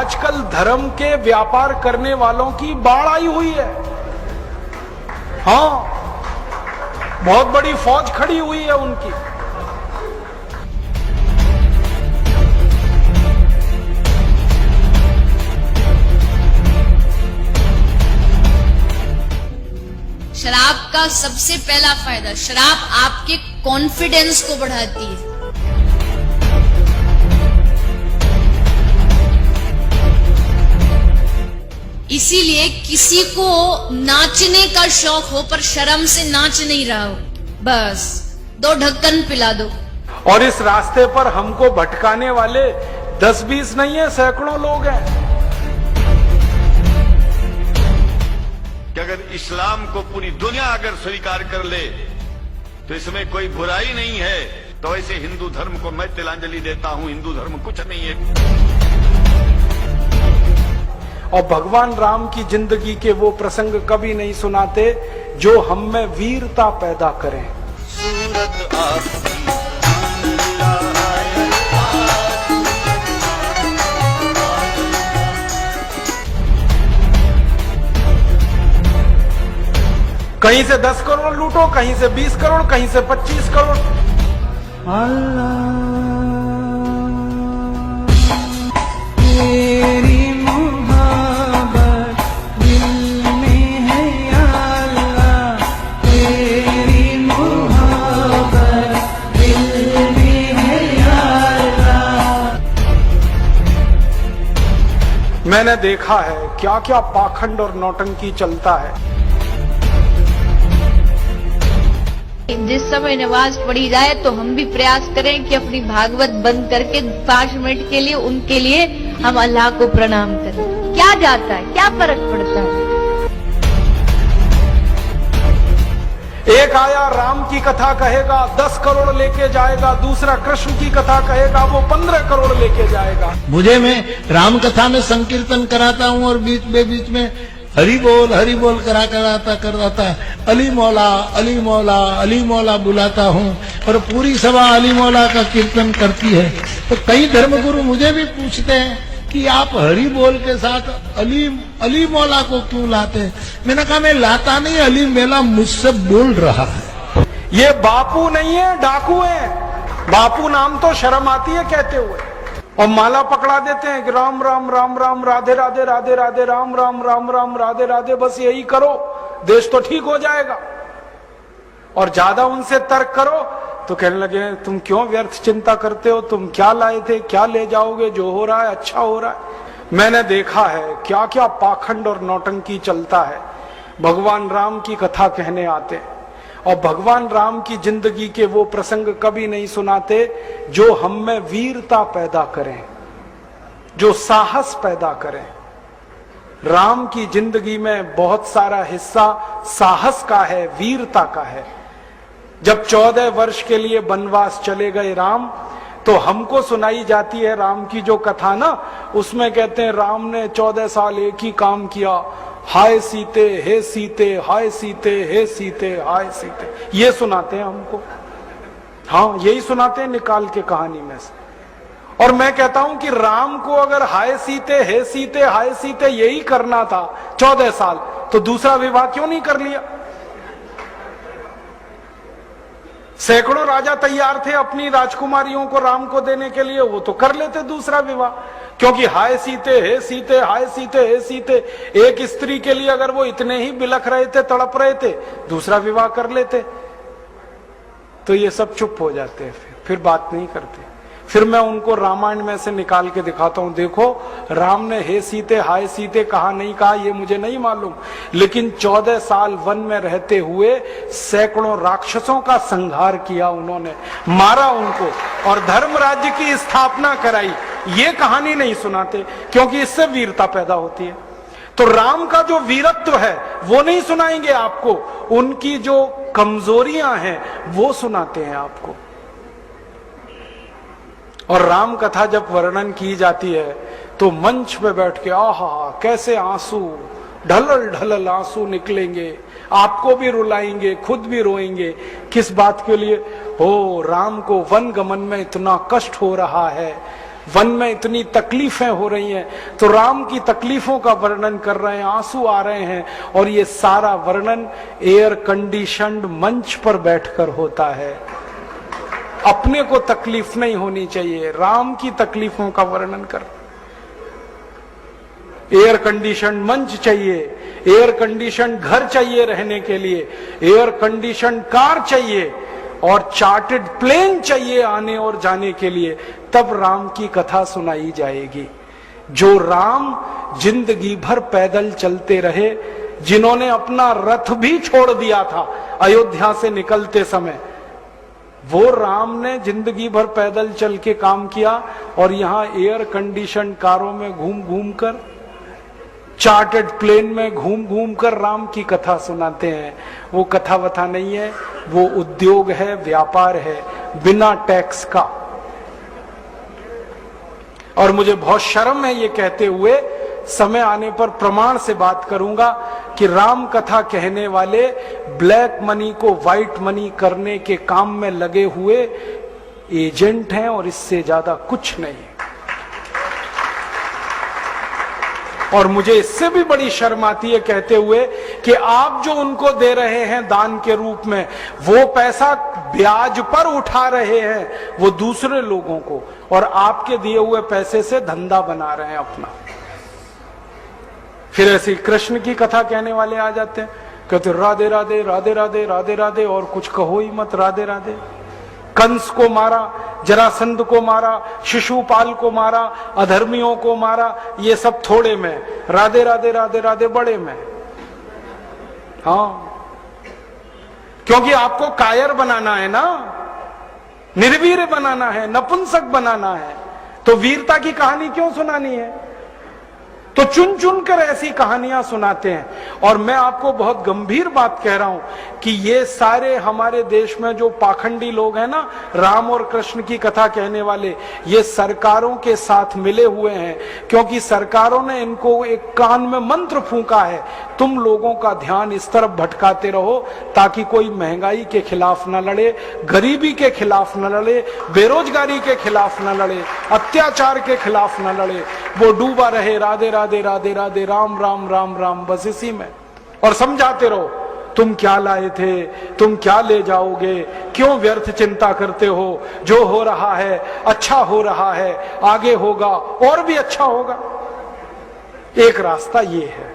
आजकल धर्म के व्यापार करने वालों की बाढ़ आई हुई है। हाँ, बहुत बड़ी फौज खड़ी हुई है उनकी। शराब का सबसे पहला फायदा, शराब आपके कॉन्फिडेंस को बढ़ाती है। इसीलिए किसी को नाचने का शौक हो पर शर्म से नाच नहीं रहा हो, बस 2 ढक्कन पिला दो। और इस रास्ते पर हमको भटकाने वाले 10-20 नहीं है, सैकड़ों लोग हैं। कि अगर इस्लाम को पूरी दुनिया अगर स्वीकार कर ले तो इसमें कोई बुराई नहीं है। तो ऐसे हिंदू धर्म को मैं तिलांजलि देता हूं। हिंदू धर्म कुछ नहीं है। और भगवान राम की जिंदगी के वो प्रसंग कभी नहीं सुनाते जो हम में वीरता पैदा करें। सूरत कहीं से 10 करोड़ लूटो, कहीं से 20 करोड़, कहीं से 25 करोड़। अल्लाह तेरी मोहब्बत दिल में है या अल्लाह, तेरी मोहब्बत दिल में है या अल्लाह। मैंने देखा है क्या क्या पाखंड और नौटंकी चलता है। जिस समय नमाज पढ़ी जाए तो हम भी प्रयास करें कि अपनी भागवत बंद करके 5 मिनट के लिए उनके लिए हम अल्लाह को प्रणाम करें। क्या जाता है, क्या फर्क पड़ता है। एक आया राम की कथा कहेगा 10 करोड़ लेके जाएगा, दूसरा कृष्ण की कथा कहेगा वो 15 करोड़ लेके जाएगा। मुझे मैं राम कथा में संकीर्तन कराता हूँ और बीच में हरि बोल कराता अली मौला अली मौला अली मौला बुलाता हूँ और पूरी सभा अली मौला का कीर्तन करती है। तो कई धर्मगुरु मुझे भी पूछते हैं कि आप हरि बोल के साथ अली मौला को क्यों लाते हैं। मैंने कहा मैं लाता नहीं, अली मेला मुझसे बोल रहा है। ये बापू नहीं है, डाकू है। बापू नाम तो शर्म आती है कहते हुए, और माला पकड़ा देते हैं कि राम राम राम राम राधे राधे राधे राधे राम राम राम राम राधे राधे, बस यही करो देश तो ठीक हो जाएगा। और ज्यादा उनसे तर्क करो तो कहने लगे तुम क्यों व्यर्थ चिंता करते हो, तुम क्या लाए थे, क्या ले जाओगे, जो हो रहा है अच्छा हो रहा है। मैंने देखा है क्या क्या पाखंड और नौटंकी चलता है। भगवान राम की कथा कहने आते हैं और भगवान राम की जिंदगी के वो प्रसंग कभी नहीं सुनाते जो हम में वीरता पैदा करें, जो साहस पैदा करें। राम की जिंदगी में बहुत सारा हिस्सा साहस का है, वीरता का है। जब 14 वर्ष के लिए वनवास चले गए राम, तो हमको सुनाई जाती है राम की जो कथा ना, उसमें कहते हैं राम ने 14 साल एक ही काम किया, हाय सीते हे सीते, हाय सीते हे सीते, हाय सीते, ये सुनाते हैं हमको। हाँ, यही सुनाते हैं निकाल के कहानी में से। और मैं कहता हूं कि राम को अगर हाय सीते हे सीते हाय सीते यही करना था 14 साल, तो दूसरा विवाह क्यों नहीं कर लिया। सैकड़ों राजा तैयार थे अपनी राजकुमारियों को राम को देने के लिए, वो तो कर लेते दूसरा विवाह। क्योंकि हाय सीते हे सीते हाय सीते हे सीते, एक स्त्री के लिए अगर वो इतने ही बिलख रहे थे, तड़प रहे थे, दूसरा विवाह कर लेते। तो ये सब चुप हो जाते हैं, फिर बात नहीं करते। फिर मैं उनको रामायण में से निकाल के दिखाता हूं, देखो राम ने हे सीते हाय सीते कहा नहीं कहा ये मुझे नहीं मालूम, लेकिन 14 साल वन में रहते हुए सैकड़ों राक्षसों का संहार किया उन्होंने, मारा उनको और धर्म राज्य की स्थापना कराई। ये कहानी नहीं सुनाते क्योंकि इससे वीरता पैदा होती है। तो राम का जो वीरत्व है वो नहीं सुनाएंगे आपको, उनकी जो कमजोरियां हैं वो सुनाते हैं आपको। और राम कथा जब वर्णन की जाती है तो मंच पे बैठ के आहा कैसे आंसू ढलल ढलल आंसू निकलेंगे, आपको भी रुलाएंगे, खुद भी रोएंगे। किस बात के लिए? हो राम को वन गमन में इतना कष्ट हो रहा है, वन में इतनी तकलीफें हो रही हैं, तो राम की तकलीफों का वर्णन कर रहे हैं, आंसू आ रहे हैं, और ये सारा वर्णन एयर कंडीशनड मंच पर बैठकर होता है। अपने को तकलीफ नहीं होनी चाहिए, राम की तकलीफों का वर्णन कर। एयर कंडीशन मंच चाहिए, एयर कंडीशन घर चाहिए रहने के लिए, एयर कंडीशन कार चाहिए, और चार्टर्ड प्लेन चाहिए आने और जाने के लिए, तब राम की कथा सुनाई जाएगी। जो राम जिंदगी भर पैदल चलते रहे, जिन्होंने अपना रथ भी छोड़ दिया था अयोध्या से निकलते समय, वो राम ने जिंदगी भर पैदल चल के काम किया, और यहां एयर कंडीशन कारों में घूम घूम कर, चार्टर्ड प्लेन में घूम घूम कर राम की कथा सुनाते हैं। वो कथा वथा नहीं है, वो उद्योग है, व्यापार है, बिना टैक्स का। और मुझे बहुत शर्म है ये कहते हुए, समय आने पर प्रमाण से बात करूंगा कि राम कथा कहने वाले ब्लैक मनी को व्हाइट मनी करने के काम में लगे हुए एजेंट हैं, और इससे ज्यादा कुछ नहीं। और मुझे इससे भी बड़ी शर्म आती है कहते हुए कि आप जो उनको दे रहे हैं दान के रूप में, वो पैसा ब्याज पर उठा रहे हैं वो दूसरे लोगों को, और आपके दिए हुए पैसे से धंधा बना रहे हैं अपना। फिर ऐसी कृष्ण की कथा कहने वाले आ जाते हैं, कहते राधे राधे राधे राधे राधे राधे, और कुछ कहो ही मत, राधे राधे। कंस को मारा, जरासंध को मारा, शिशुपाल को मारा, अधर्मियों को मारा, ये सब थोड़े में, राधे राधे राधे राधे बड़े में। हाँ, क्योंकि आपको कायर बनाना है ना, निर्वीर बनाना है, नपुंसक बनाना है, तो वीरता की कहानी क्यों सुनानी है? तो चुन चुन कर ऐसी कहानियां सुनाते हैं। और मैं आपको बहुत गंभीर बात कह रहा हूं कि ये सारे हमारे देश में जो पाखंडी लोग हैं ना, राम और कृष्ण की कथा कहने वाले, ये सरकारों के साथ मिले हुए हैं, क्योंकि सरकारों ने इनको एक कान में मंत्र फूंका है, तुम लोगों का ध्यान इस तरफ भटकाते रहो ताकि कोई महंगाई के खिलाफ न लड़े, गरीबी के खिलाफ न लड़े, बेरोजगारी के खिलाफ न लड़े, अत्याचार के खिलाफ न लड़े, वो डूबा रहे राधे राधे राधे राधे राम राम राम राम, बस इसी में। और समझाते रहो, तुम क्या लाए थे, तुम क्या ले जाओगे, क्यों व्यर्थ चिंता करते हो, जो हो रहा है अच्छा हो रहा है, आगे होगा और भी अच्छा होगा। एक रास्ता ये है।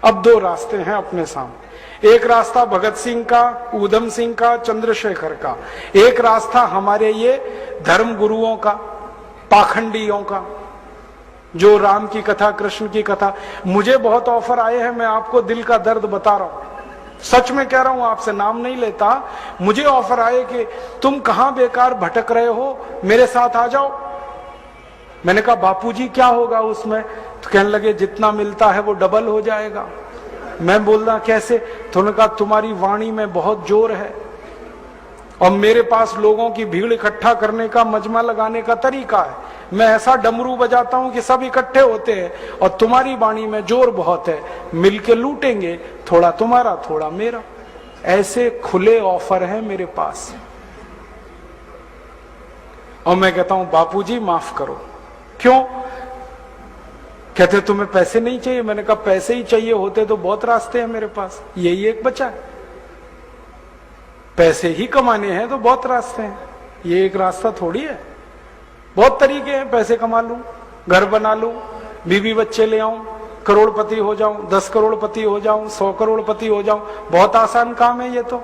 अब दो रास्ते हैं अपने सामने, एक रास्ता भगत सिंह का, ऊधम सिंह का, चंद्रशेखर का, एक रास्ता हमारे ये धर्म गुरुओं का, पाखंडियों का, जो राम की कथा, कृष्ण की कथा। मुझे बहुत ऑफर आए हैं, मैं आपको दिल का दर्द बता रहा हूं, सच में कह रहा हूं, आपसे नाम नहीं लेता। मुझे ऑफर आए कि तुम कहां बेकार भटक रहे हो, मेरे साथ आ जाओ। मैंने कहा बापूजी क्या होगा उसमें? तो कहने लगे जितना मिलता है वो डबल हो जाएगा। मैं बोल रहा कैसे? तो उन्होंने कहा तुम्हारी वाणी में बहुत जोर है, और मेरे पास लोगों की भीड़ इकट्ठा करने का, मजमा लगाने का तरीका है। मैं ऐसा डमरू बजाता हूं कि सब इकट्ठे होते हैं, और तुम्हारी वाणी में जोर बहुत है, मिलके लूटेंगे, थोड़ा तुम्हारा थोड़ा मेरा। ऐसे खुले ऑफर हैं मेरे पास। और मैं कहता हूं बापूजी माफ करो। क्यों? कहते तुम्हें पैसे नहीं चाहिए। मैंने कहा पैसे ही चाहिए होते तो बहुत रास्ते हैं मेरे पास, यही एक बचा है। पैसे ही कमाने हैं तो बहुत रास्ते हैं, ये एक रास्ता थोड़ी है। बहुत तरीके हैं, पैसे कमा लूं, घर बना लूं, बीवी बच्चे ले आऊं, करोड़पति हो जाऊं, 10 करोड़पति हो जाऊं, 100 करोड़पति हो जाऊं। बहुत आसान काम है ये तो।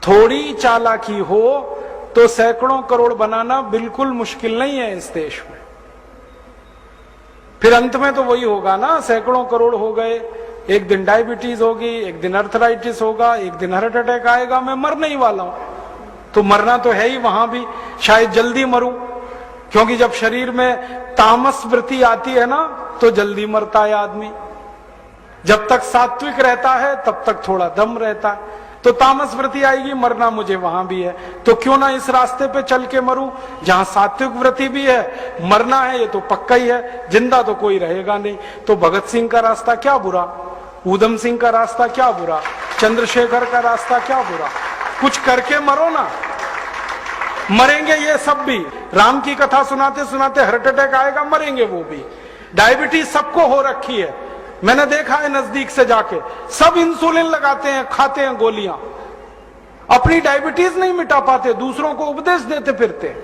थोड़ी चालाकी हो तो सैकड़ों करोड़ बनाना बिल्कुल मुश्किल नहीं है इस देश में। फिर अंत में तो वही होगा ना, सैकड़ों करोड़ हो गए, एक दिन डायबिटीज होगी, एक दिन अर्थराइटिस होगा, एक दिन हार्ट अटैक आएगा, मैं मरने ही वाला हूं। तो मरना तो है ही, वहां भी शायद जल्दी मरूं, क्योंकि जब शरीर में तामस वृत्ति आती है ना तो जल्दी मरता है आदमी। जब तक सात्विक रहता है तब तक थोड़ा दम रहता है, तो तामस वृत्ति आएगी, मरना मुझे वहां भी है। तो क्यों ना इस रास्ते पे चल के मरूं जहां सात्विक वृत्ति भी है, मरना है ये तो पक्का ही है, जिंदा तो कोई रहेगा नहीं। तो भगत सिंह का रास्ता क्या बुरा, ऊधम सिंह का रास्ता क्या बुरा, चंद्रशेखर का रास्ता क्या बुरा? कुछ करके मरो ना। मरेंगे ये सब भी। राम की कथा सुनाते सुनाते हार्ट अटैक आएगा, मरेंगे वो भी। डायबिटीज सबको हो रखी है, मैंने देखा है नजदीक से जाके। सब इंसुलिन लगाते हैं, खाते हैं गोलियां, अपनी डायबिटीज नहीं मिटा पाते, दूसरों को उपदेश देते फिरते।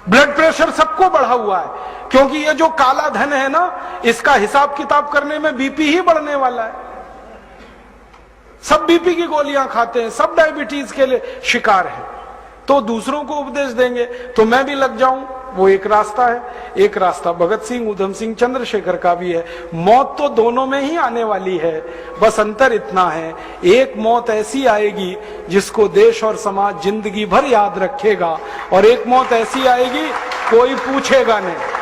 ब्लड प्रेशर सबको बढ़ा हुआ है, क्योंकि ये जो काला धन है ना, इसका हिसाब किताब करने में बीपी ही बढ़ने वाला है। सब बीपी की गोलियां खाते हैं, सब डायबिटीज के लिए शिकार हैं। तो दूसरों को उपदेश देंगे तो मैं भी लग जाऊं, वो एक रास्ता है। एक रास्ता भगत सिंह, उधम सिंह, चंद्रशेखर का भी है। मौत तो दोनों में ही आने वाली है, बस अंतर इतना है, एक मौत ऐसी आएगी जिसको देश और समाज जिंदगी भर याद रखेगा, और एक मौत ऐसी आएगी कोई पूछेगा नहीं।